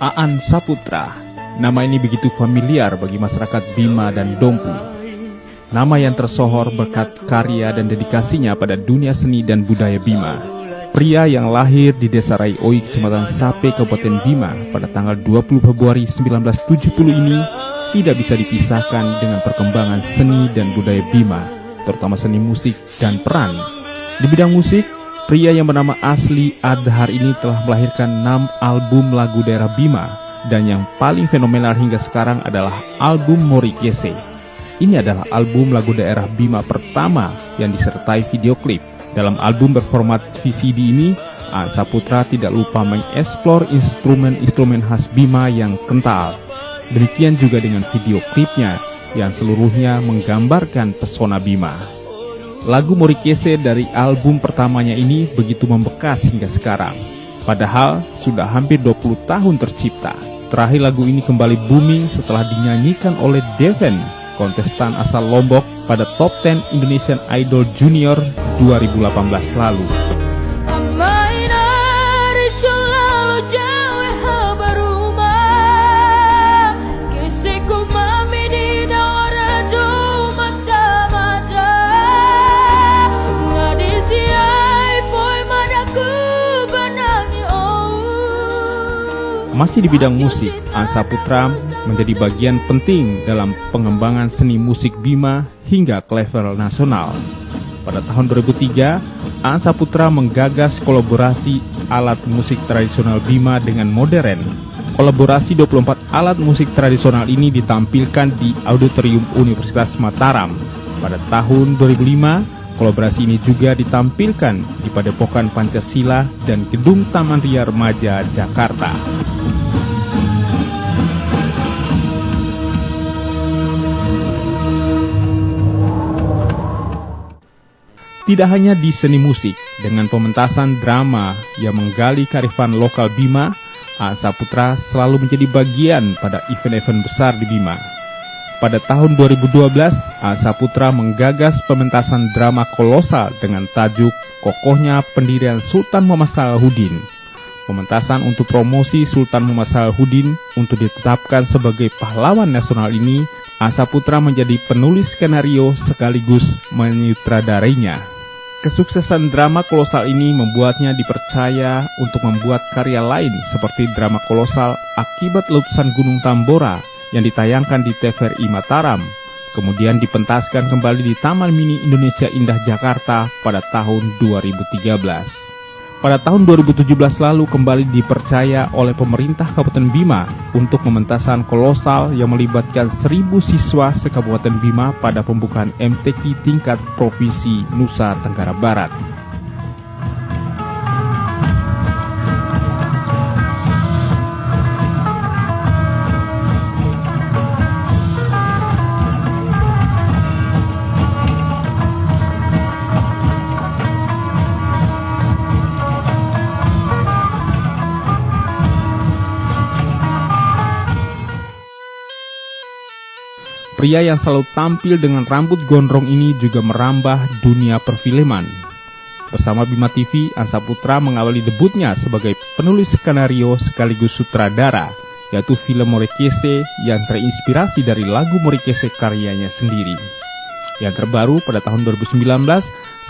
Aan Saputra. Nama ini begitu familiar bagi masyarakat Bima dan Dompu. Nama yang tersohor berkat karya dan dedikasinya pada dunia seni dan budaya Bima. Pria yang lahir di Desa Raioi, Kecamatan Sape, Kabupaten Bima pada tanggal 20 Februari 1970 ini tidak bisa dipisahkan dengan perkembangan seni dan budaya Bima, terutama seni musik dan peran. Di bidang musik, pria yang bernama asli Adhar ini telah melahirkan 6 album lagu daerah Bima, dan yang paling fenomenal hingga sekarang adalah album Morikese. Ini adalah album lagu daerah Bima pertama yang disertai video klip. Dalam album berformat VCD ini, Aan Saputra tidak lupa mengeksplor instrumen-instrumen khas Bima yang kental. Demikian juga dengan video klipnya yang seluruhnya menggambarkan pesona Bima. Lagu Morikese dari album pertamanya ini begitu membekas hingga sekarang. Padahal sudah hampir 20 tahun tercipta. Terakhir lagu ini kembali booming setelah dinyanyikan oleh Deven, kontestan asal Lombok pada Top 10 Indonesian Idol Junior 2018 lalu. Masih di bidang musik, Aan Saputra menjadi bagian penting dalam pengembangan seni musik Bima hingga ke level nasional. Pada tahun 2003, Aan Saputra menggagas kolaborasi alat musik tradisional Bima dengan modern. Kolaborasi 24 alat musik tradisional ini ditampilkan di Auditorium Universitas Mataram. Pada tahun 2005, kolaborasi ini juga ditampilkan di Padepokan Pancasila dan Gedung Taman Ria Remaja, Jakarta. Tidak hanya di seni musik, dengan pementasan drama yang menggali kearifan lokal Bima, Aan Saputra selalu menjadi bagian pada event-event besar di Bima. Pada tahun 2012, Aan Saputra menggagas pementasan drama kolosal dengan tajuk Kokohnya Pendirian Sultan Muhammad Salahuddin. Pementasan untuk promosi Sultan Muhammad Salahuddin untuk ditetapkan sebagai pahlawan nasional ini, Aan Saputra menjadi penulis skenario sekaligus menyutradarinya. Kesuksesan drama kolosal ini membuatnya dipercaya untuk membuat karya lain seperti drama kolosal Akibat Letusan Gunung Tambora yang ditayangkan di TVRI Mataram, kemudian dipentaskan kembali di Taman Mini Indonesia Indah Jakarta pada tahun 2013. Pada tahun 2017 lalu kembali dipercaya oleh pemerintah Kabupaten Bima untuk pementasan kolosal yang melibatkan 1.000 siswa se-Kabupaten Bima pada pembukaan MTQ tingkat Provinsi Nusa Tenggara Barat. Pria yang selalu tampil dengan rambut gondrong ini juga merambah dunia perfilman. Bersama Bima TV, Aan Saputra mengawali debutnya sebagai penulis skenario sekaligus sutradara, yaitu film Morikese yang terinspirasi dari lagu Morikese karyanya sendiri. Yang terbaru pada tahun 2019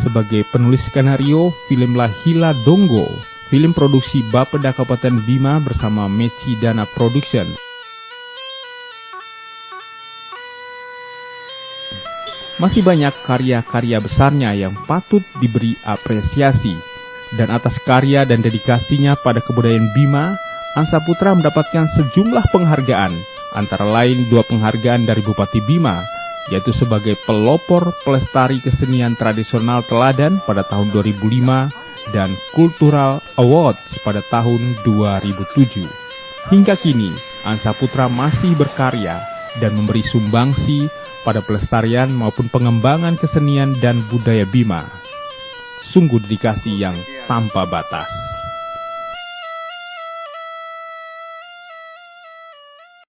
sebagai penulis skenario film Lahila Donggo, film produksi Bapeda Kabupaten Bima bersama Meci Dana Production. Masih banyak karya-karya besarnya yang patut diberi apresiasi. Dan atas karya dan dedikasinya pada kebudayaan Bima, Aan Saputra mendapatkan sejumlah penghargaan, antara lain 2 penghargaan dari Bupati Bima, yaitu sebagai pelopor pelestari kesenian tradisional teladan pada tahun 2005 dan Cultural Awards pada tahun 2007. Hingga kini, Aan Saputra masih berkarya dan memberi sumbangsi pada pelestarian maupun pengembangan kesenian dan budaya Bima. Sungguh dedikasi yang tanpa batas.